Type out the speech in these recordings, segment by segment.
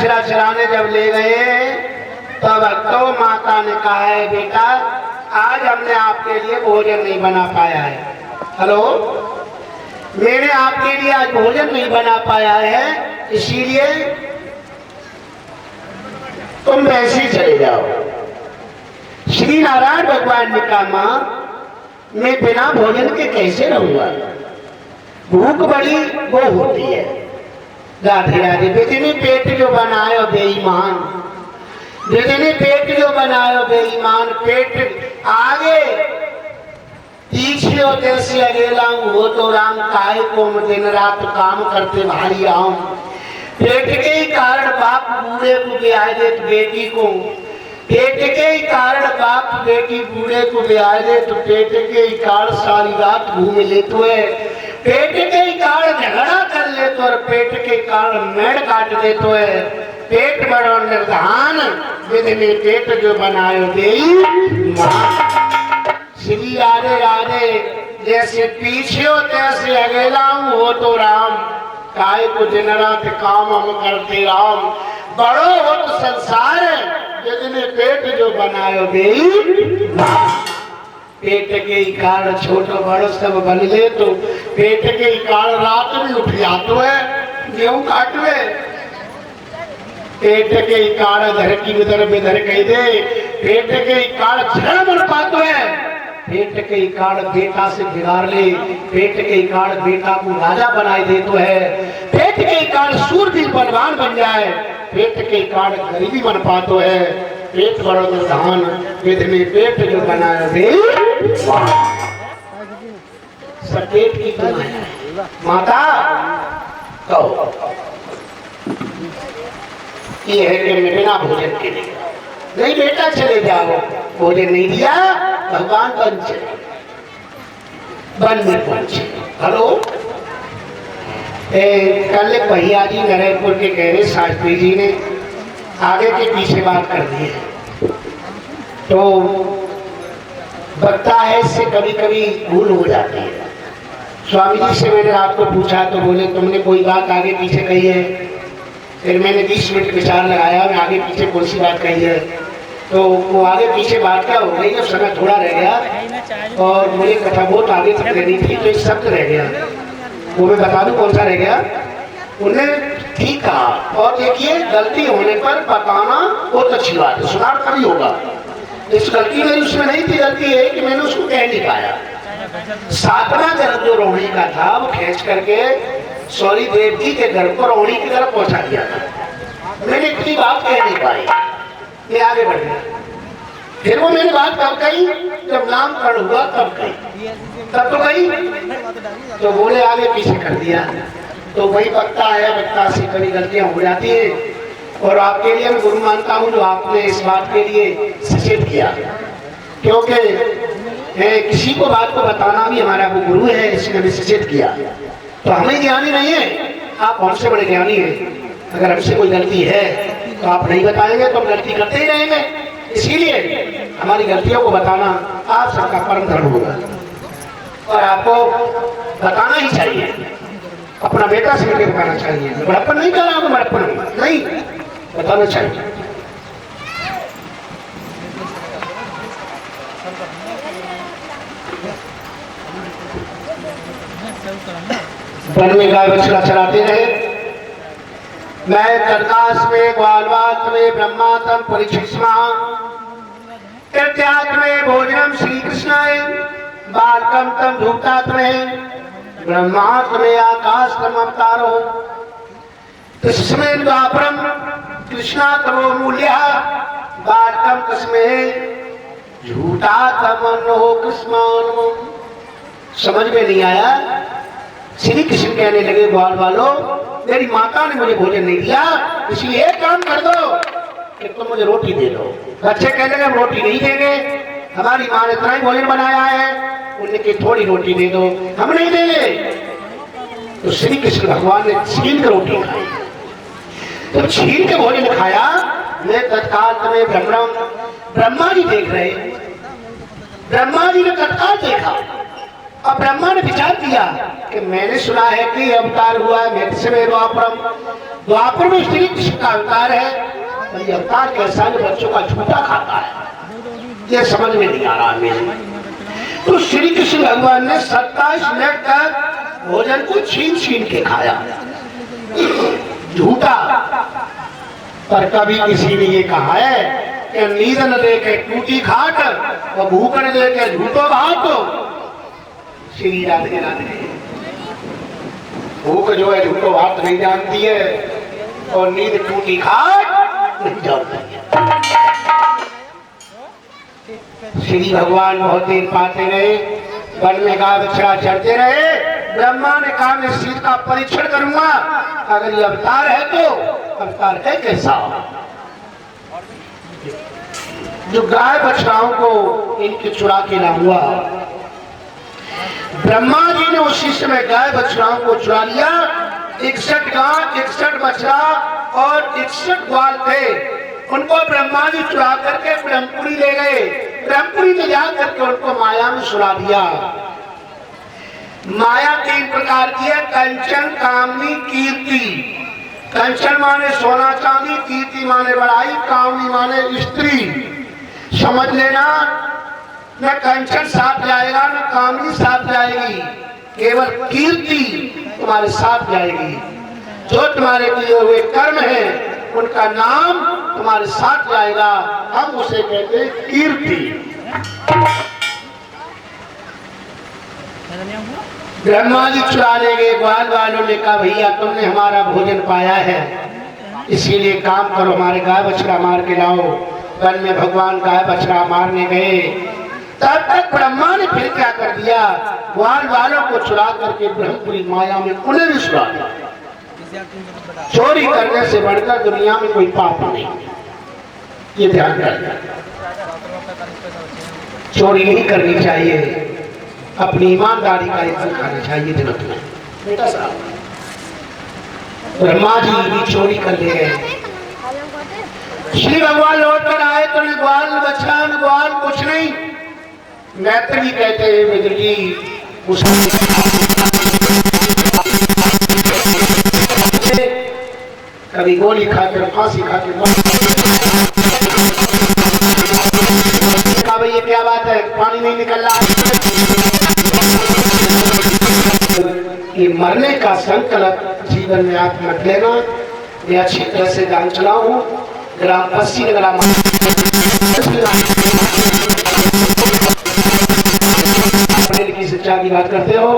दक्षिणा चढ़ाने जब ले गए तब तो माता ने कहा है बेटा आज हमने आपके लिए भोजन नहीं बना पाया है। हेलो, मैंने आपके लिए आज भोजन नहीं बना पाया है, इसीलिए तुम वैसे ही चले जाओ। श्री नारायण भगवान ने कहा मां मैं बिना भोजन के कैसे रहूंगा, भूख बड़ी वो होती है। राधे राधे। बेचने पेट जो बनायो बेईमान, बेचने पेट जो बनायो बेईमान, पेट आगे पीछे होते से अकेला वो तो राम काहे को दिन रात काम करते भारी राम। पेट के ही कारण बाप बूढ़े को ब्याह दे तो बेटी को, पेट के ही कारण बाप बेटी बूढ़े को ब्याह दे तो पेट के ही कारण सारी रात घूम ले तो है, पेट के ही कारण झगड़ा कर ले तो और पेट के कारण मेड़ काट दे तो है। पेट बड़ो निर्धान विधि में पेट जो बनायो देई मां। श्री राधे राधे। जैसे पीछे हो तैसे अकेला हूँ वो तो राम काहे को दिन रात काम हम करते राम। बड़ो हो तो संसार जितने पेट जो बनायो देई मां। पेट के ही कारण छोटो बड़ो सब बन ले तो पेट के ही कारण रात में उठ जातो है गेहूं काटवे। पेट के ही कारण धर की उधर बेधर कह दे, पेट के ही कारण क्षण बन पातो है, पेट के ही कारण बेटा से बिगाड़ ले, पेट के ही कारण बेटा को राजा बनाए दे तो है, पेट के ही कारण सूरवीर बलवान बन जाए, पेट के ही कारण गरीबी बन पातो है। पेट बड़ो निर्धान विधि में पेट जो बनाया दे सब पेट की बनाया। माता कहो ये है कि मैं बिना भोजन के नहीं बेटा चले जाओ, भोजन नहीं दिया भगवान बन चले बन में पहुंचे। हेलो, कल भैया जी नरेंद्रपुर के कह रहे शास्त्री जी ने आगे के पीछे बात कर दी है तो बता है इससे कभी कभी भूल हो जाती है। स्वामी जी से मैंने रात को पूछा तो बोले तुमने कोई बात आगे पीछे कही है। फिर मैंने 20 मिनट विचार लगाया मैं आगे पीछे कौन सी बात कही है तो वो आगे पीछे बात क्या हो गई। जब समय थोड़ा रह गया और मुझे कथा बहुत आगे तक रहनी थी तो एक शब्द रह गया, वो मैं बता दूं कौन सा रह गया। उन्हें ठीक कहा और देखिए गलती होने पर बताना बहुत अच्छी बात है, सुधार कभी होगा। इस गलती मेरी उसमें नहीं थी, गलती है कि मैंने उसको कह नहीं पाया। 7वां गर्भ जो रोहिणी का था वो खींच करके सौरी देव जी के घर को रोहिणी की तरफ पहुंचा दिया था। मैंने इतनी बात कह नहीं पाई, मैं आगे बढ़ गया। फिर वो मैंने बात कब कही जब नामकरण हुआ तब कही, तब तो कही तो बोले आगे पीछे कर दिया। तो वही वक्ता है, वक्ता से कभी गलतियां हो जाती है और आपके लिए मैं गुरु मानता हूं जो आपने इस बात के लिए सचेत किया, क्योंकि किसी को बात को बताना भी हमारा वो गुरु है, इसने हमें सचेत किया। तो हमें ज्ञानी नहीं है, आप हमसे बड़े ज्ञानी हैं। अगर हमसे कोई गलती है तो आप नहीं बताएंगे तो हम गलती करते ही रहेंगे। इसीलिए हमारी गलतियों को बताना आप सबका परम धर्म होगा और आपको बताना ही चाहिए। अपना बेटा से मिलकर बताना चाहिए। बड़प्पन नहीं कर रहा हूं, बड़प्पन नहीं, बताना चाहिए। वन में गाय बछड़ा चराते रहे। मैं कर्काश में ग्वालवात में ब्रह्मात्म परीक्षिष्मा कृत्यात् में भोजनम श्री कृष्णाय बालकम तम धूतात् में ब्रह्मात्म में आकाश तम अवतारो तस्में द्वापरम कृष्णात्मो मूल्य बालकम तस्में झूठा तमनो कृष्णान्मो। समझ में नहीं आया। श्री कृष्ण कहने लगे ग्वाल वालों मेरी माता ने मुझे भोजन नहीं दिया, इसलिए एक काम कर दो कि तुम मुझे रोटी दे दो। बच्चे कहने लगे हम रोटी नहीं देंगे, हमारी माँ ने इतना ही भोजन बनाया है, उनकी थोड़ी रोटी दे दो, हम नहीं देंगे। तो श्री कृष्ण भगवान ने छीन कर रोटी खाई। तो छीन के भोजन खाया। मैं तत्काल तुम्हें ब्रह्मा जी देख रहे, ब्रह्मा जी ने तत्काल देखा और ब्रह्मा ने विचार किया कि मैंने सुना है कि अवतार हुआ है द्वापरम, द्वापर में श्री कृष्ण का अवतार है, और ये अवतार कैसा है? बच्चों का झूठा खाता है, ये समझ में नहीं आ रहा मेरे। तो श्री कृष्ण भगवान ने 27 मिनट तक भोजन को छीन छीन के खाया, झूठा। पर कभी किसी ने ये कहा है कि नींद न दे के टूटी खाट और भूख न दे के झूठो भात। श्री राधे राधे। भूख जो है झूठो भात नहीं जानती है, और नींद टूटी खाट नहीं जानती है। श्री भगवान बहुत देर पाते रहे, वन में गाय बछड़ा चढ़ते रहे। ब्रह्मा ने कहा मैं सीत का परीक्षण करूंगा, अगर ये अवतार है तो अवतार है कैसा? जो गाय बछड़ाओं को इनके चुरा के लाऊंगा। ब्रह्मा जी ने उसी समय गाय बछड़ाओं को चुरा लिया। 61 गाय, 61 बछड़ा और 61 ग्वाल थे, उनको ब्रह्मा जी चुरा करके ब्रह्मपुरी ले गए। ब्रह्मपुरी में जा करके उनको माया में सुला दिया। माया 3 प्रकार की है, कंचन, कामनी, कीर्ति। कंचन माने सोना चांदी, कीर्ति माने बड़ाई, कामनी माने स्त्री। समझ लेना, न कंचन साथ जाएगा न कामनी साथ जाएगी, केवल कीर्ति तुम्हारे साथ जाएगी। जो तुम्हारे किए हुए कर्म है उनका नाम तुम्हारे साथ जाएगा, हम उसे कहते हैं कीर्ति। ब्रह्मा जी चुरा ले गए। ग्वाल वालों ने कहा भैया तुमने हमारा भोजन पाया है, इसीलिए काम करो, हमारे गाय बछड़ा मार के लाओ। वन में भगवान गाय बछड़ा मारने गए, तब तक ब्रह्मा ने फिर क्या कर दिया? ग्वाल वालों को चुरा करके ब्रह्मपुरी माया में उन्हें भी सुला दिया। चोरी करने से बढ़कर दुनिया में कोई पाप नहीं, ये ध्यान रखना। चोरी नहीं करनी चाहिए, अपनी ईमानदारी का इज्जत करना चाहिए जगत में। बेटा साहब, ब्रह्मा जी भी चोरी कर ले गए। श्री भगवान लौट कर आए तो न ग्वाल न बछड़ा न ग्वाल कुछ नहीं। मैत्री कहते हैं मित्र जी, कभी गोली खाकर फांसी खाकर। भाई ये क्या बात है, पानी नहीं निकल रहा? ये मरने का संकल्प जीवन में आप मत लेना। मैं अच्छी तरह से जान चला हूँ, ग्राम पश्चिम ग्राम पढ़े लिखी शिक्षा की बात करते हो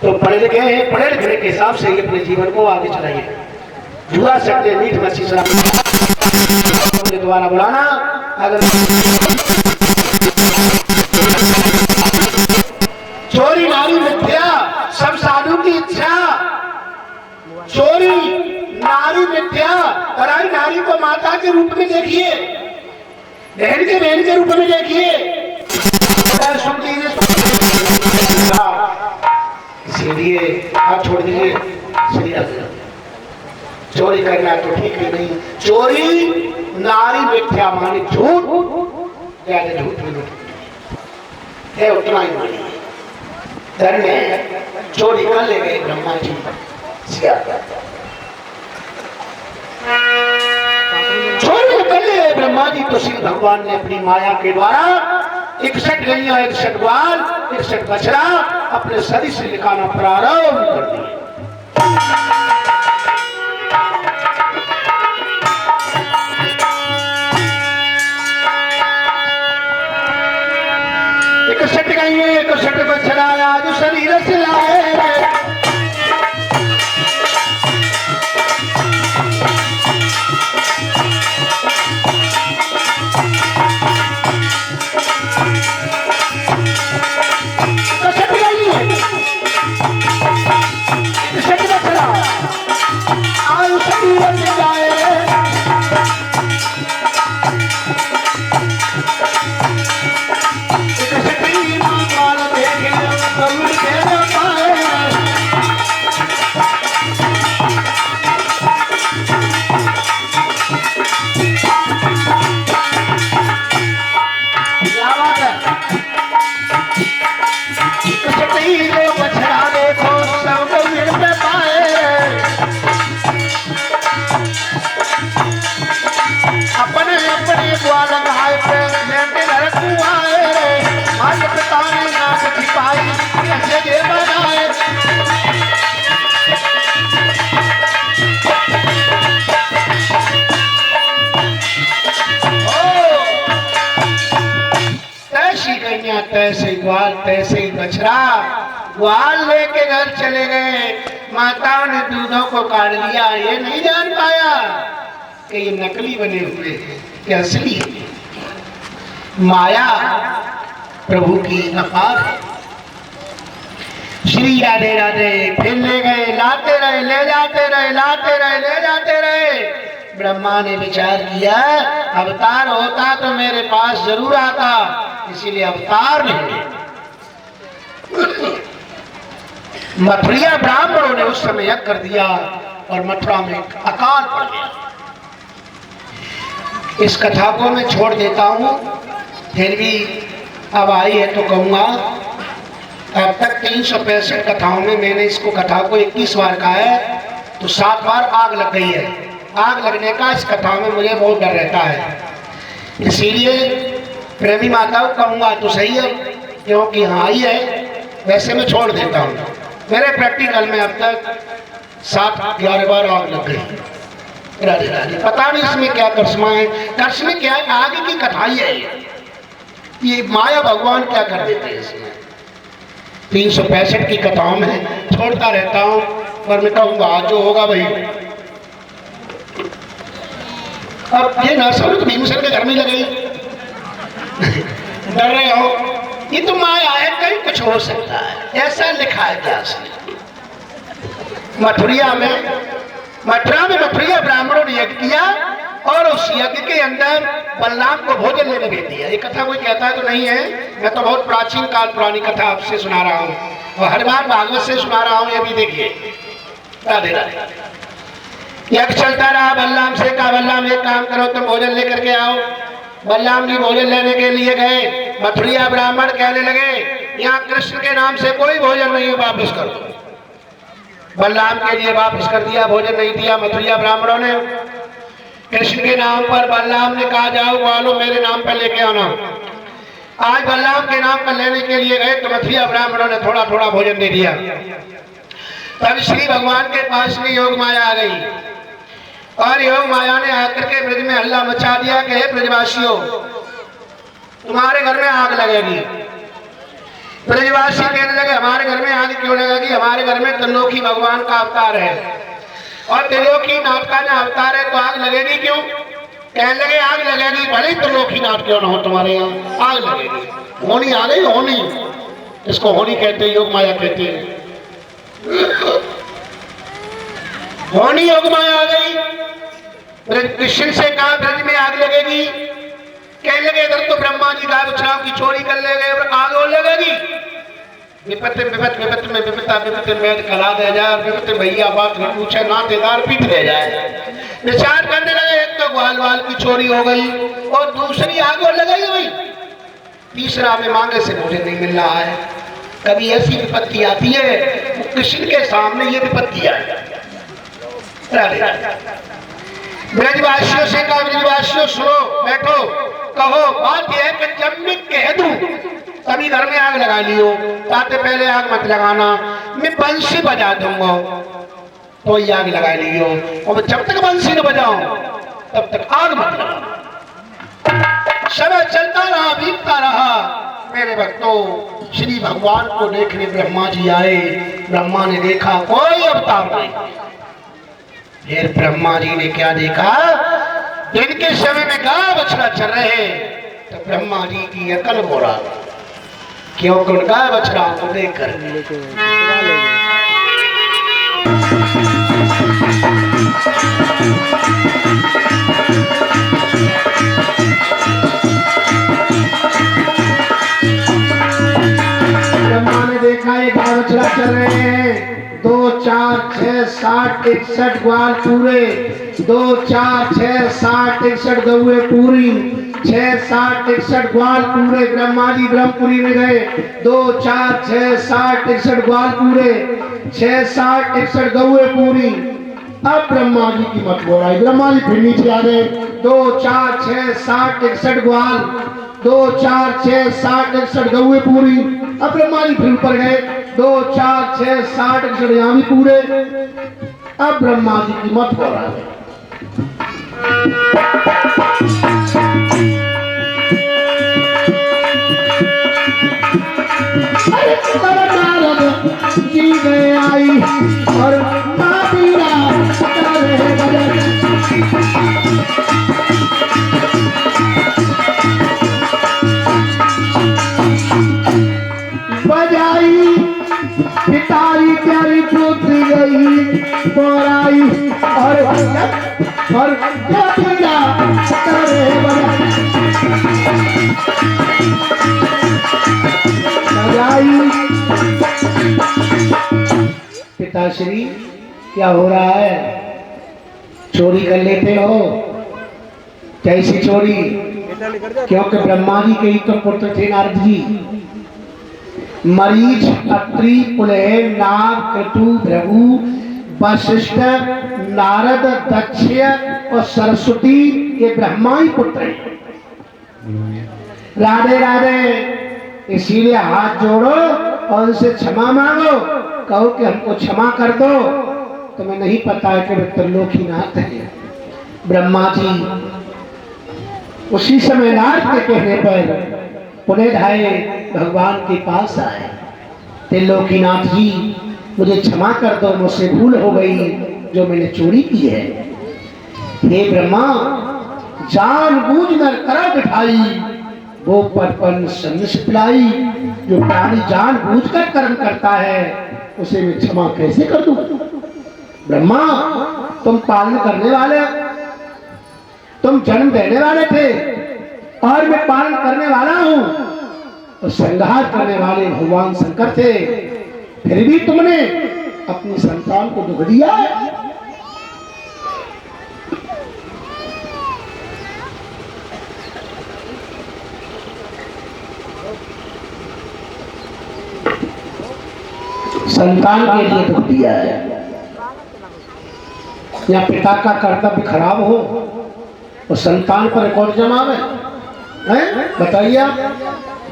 तो पढ़े लिखे हैं, पढ़े लिखने के हिसाब से ही अपने जीवन को आगे चलाइए। जुआ सकते मीठ मच्छी शराब दोबारा बुलाना। अगर चोरी नारी मिथ्या, सब साधु की इच्छा। चोरी नारी मिथ्या, पराई नारी को माता के रूप में देखिए, बहन के रूप में देखिए। इसीलिए आप छोड़ दीजिए, चोरी करना तो ठीक है नहीं। चोरी नारी मिथ्या माने झूठ, ज्यादा झूठ है उतना ही माने। धर्म चोरी कर ले गए ब्रह्मा जी, चोरी कर ले गए ब्रह्मा जी। तो श्री भगवान ने अपनी माया के द्वारा 61 गैया, 61 ग्वाल, 61 बछड़ा अपने शरीर से निकालना प्रारंभ कर दिए। तो शट बछड़ा आज शरीर से लाए, ग्वाल तैसे ही बछड़ा ग्वाल लेके घर चले गए। माताओं ने दूधों को काट लिया, ये नहीं जान पाया कि ये नकली बने हुए हैं कि असली। माया प्रभु की अपार है। श्री राधे राधे। फिर ले गए, लाते रहे, ले जाते रहे, लाते रहे, ले जाते रहे। ब्रह्मा ने विचार किया, अवतार होता तो मेरे पास जरूर आता, इसीलिए अवतार नहीं। मथुरिया ब्राह्मणों ने उस समय यज्ञ कर दिया और मथुरा में अकाल पड़ गया। इस कथा को मैं छोड़ देता हूं, फिर भी अब आई है तो कहूंगा। अब तक 365 कथाओं में मैंने इसको कथा को 21 बार कहा है, तो 7 बार आग लग गई है। आग लगने का इस कथा में मुझे बहुत डर रहता है, इसीलिए प्रेमी माताओं कहूंगा तो सही है, क्योंकि हाँ आई है। वैसे मैं छोड़ देता हूँ। मेरे प्रैक्टिकल में अब तक 7-11 बार आग लग गई। राधे राधे। पता नहीं इसमें क्या करिश्मा है, करिश्मा क्या है, आगे की कथा ही है ये माया भगवान क्या कर देते हैं इसमें। 365 की कथाओं में छोड़ता रहता हूँ, पर मैं कहूँगा आज जो होगा भाई। अब ये ना समझ भीमसेन के घर में लगे डर रहे हो, ये तो माया है, कहीं कुछ हो सकता है, ऐसा लिखा है इतिहास में। मथुरा में मथुरिया ब्राह्मणों ने यज्ञ किया और उस यज्ञ के अंदर बलराम को भोजन लेने भेज दिया। ये कथा कोई कहता है तो नहीं है, मैं तो बहुत प्राचीन काल पुरानी कथा आपसे सुना रहा हूँ और हर बार भागवत से सुना रहा हूँ। ये भी देखिए। राधे राधे। यज्ञ चलता रहा। बलराम से कहा, बलराम एक काम करो, तुम भोजन लेकर के आओ। बलराम जी भोजन लेने के लिए गए। मथुरिया ब्राह्मण कहने लगे, यहाँ कृष्ण के नाम से कोई भोजन नहीं है, वापस कर दो। बलराम के लिए वापस कर दिया, भोजन नहीं दिया मथुरिया ब्राह्मणों ने। कृष्ण के नाम पर बलराम ने कहा, जाओ वालों मेरे नाम पर लेके आना। आज बलराम के नाम पर लेने के लिए गए तो मथुरिया ब्राह्मणों ने थोड़ा थोड़ा भोजन दे दिया। तब श्री भगवान के पास में योग माया आ गई और योग माया ने आकर के ब्रज में हल्ला मचा दिया कि हे ब्रजवासियों, तुम्हारे घर में आग लगेगी। ब्रजवासी कहने लगे, हमारे घर में आग क्यों लगेगी, हमारे घर में त्रिलोकी भगवान का अवतार है और त्रिलोकी नाथ का जो अवतार है तो आग लगेगी क्यों। कहने लगे आग लगेगी, भले ही त्रिलोकी नाथ क्यों ना हो, तुम्हारे यहाँ आग लगेगी। होनी आ गई, होनी, इसको होनी कहते हैं, योग माया कहते हैं। होनी योग माया आ गई। कृष्ण से कहा ब्रज में आग लगेगी। कहने लगे इधर तो ब्रह्मा जी गाय बछड़ाओं की चोरी कर ले गए और आग और लगेगी। विपत विपत विपत में विपता विपत वेद कला दे जाए, विपत भैया बात न पूछे ना देदार पीट दे जाए। विचार करने लगे, एक तो ग्वाल वाल की चोरी हो गई और दूसरी आग और लगेगी भाई, तीसरा में मांगे से भोजन नहीं मिल रहा है। कभी ऐसी विपत्ति आती है, कृष्ण के सामने ये विपत्ति आई। ब्रजवासियों से कहा, ब्रजवासियों सुनो, बैठो, कहो। बात यह है कि जब मैं कह दूं तभी घर में आग लगा लियो, ताते पहले आग मत लगाना, मैं बंसी बजा दूंगा तो ये आग लगा लियो, और जब तक बंसी न बजाऊं तब तक आग मत लगाना। समय चलता रहा, बीतता रहा। मेरे भक्तों, श्री भगवान को देखने ब्रह्मा जी आए। ब्रह्मा ने देखा कोई अवतार नहीं। फिर ब्रह्मा जी ने क्या देखा, दिन के समय में गाय बछड़ा चल रहे तो ब्रह्मा जी की अकल बोरा, क्योंकि उन गाय बछड़ा को देखकर ब्रह्मा ने देखा ये गाय बछड़ा चल रहे हैं, 2 4 6 60 61 ग्वाल पूरे, 2 4 6 60 61 गौए पूरी, 6 60 61 ग्वाल पूरे। ब्रह्मा जी ब्रह्मपुरी में गए, 2 4 6 60 61 ग्वाल पूरे, 6 60 61 गौए पूरी। अब ब्रह्मा जी की मत बोलाई। ब्रह्मा जी फिर नीचे आ गए, 2 4 6 60 61 ग्वाल, 2 4 6 60 61 गौए पूरी। अब ब्रह्मा जी फिर ऊपर गए, 2 4 6 60 61 यहाँ भी पूरे। अब ब्रह्मा जी की मत हो रहा है। गए आई और मातीरा करे बजन। बजाई पितारी प्यारी पुत्री गई बोराई और मातीरा करे बजन। पिताश्री क्या हो रहा है? चोरी कर लेते हो? कैसी चोरी? क्योंकि ब्रह्मा जी के ही तो पुत्र थे नारद जी। मरीच, अत्रि, पुलह, नाग, क्रतु, भृगु, वशिष्ठ, नारद, दक्ष और सरस्वती ये ब्रह्मा ही पुत्र हैं। राधे राधे। इसीलिए हाथ जोड़ो और उनसे क्षमा मांगो, कहो कि हमको क्षमा कर दो। तुम्हें नहीं पता है कि वे त्रिलोकीनाथ है ब्रह्मा जी। उसी समय नारद के कहने पर पुनः धाये भगवान के पास आए। त्रिलोकीनाथ जी मुझे क्षमा कर दो, मुझसे भूल हो गई जो मैंने चोरी की है। हे ब्रह्मा, जानबूझकर कर बिठाई वो परपन सन्निस पिलाई। जो प्राणी जानबूझकर कर्म करता है उसे मैं क्षमा कैसे कर दूं? ब्रह्मा, तुम पालन करने वाले, तुम जन्म देने वाले थे और मैं पालन करने वाला हूं। तो संहार करने वाले भगवान शंकर थे, फिर भी तुमने अपनी संतान को दुख दिया। संतान के लिए दुख दिया है। या पिता का कर्तव्य खराब हो और संतान पर रिकॉर्ड जमावे हैं? बताइए आप।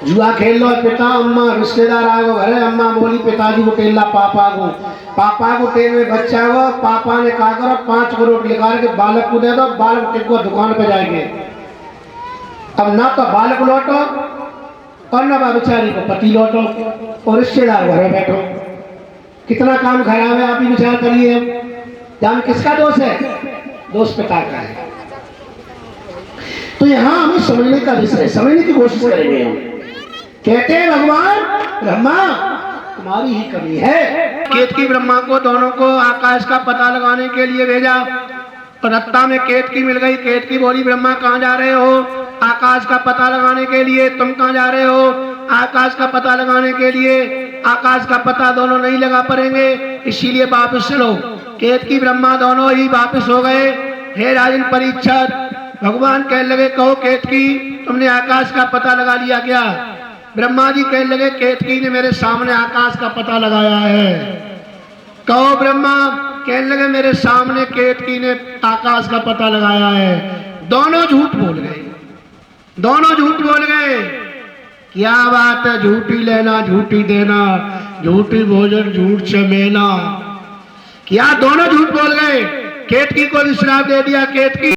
जुआ खेल लो, पिता अम्मा रिश्तेदार आ गो घरे, अम्मा बोली पिताजी को टेला पापा को टेल में बच्चा हो, पापा ने कहा करो 5 करोड़ निकाल के बालक को दे दो, बालक को दुकान पे जाएंगे। अब ना तो बालक लौटो और ना बेचारी को पति लौटो और रिश्तेदार घरे बैठो। कितना काम खराब है, आप ही विचार करिए। जान किसका दोष है? दोष पिता का है। तो यहां हमें समझने का विषय, समझने की कोशिश करेंगे हम। कहते हैं भगवान ब्रह्मा तुम्हारी ही कमी है। केतकी ब्रह्मा को दोनों को आकाश का पता लगाने के लिए भेजा। रत्ता में केतकी मिल गई। केतकी बोली ब्रह्मा कहाँ जा रहे हो? आकाश का पता लगाने के लिए। तुम कहाँ जा रहे हो? आकाश का पता लगाने के लिए। आकाश का पता दोनों नहीं लगा पाएंगे, इसीलिए वापस चलो। केतकी ब्रह्मा दोनों ही वापस हो गए। हे राजन परीक्षित, भगवान कहने लगे कहो केतकी तुमने आकाश का पता लगा लिया क्या? ब्रह्मा जी कहने लगे केतकी ने मेरे सामने आकाश का पता लगाया है। कहो ब्रह्मा। कहने लगे मेरे सामने केतकी ने आकाश का पता लगाया है। दोनों झूठ बोल गए, दोनों झूठ बोल गए। क्या बात है? झूठी लेना झूठी देना, झूठी भोजन झूठ चमेना। क्या दोनों झूठ बोल गए? केतकी को भी श्राप दे दिया। केतकी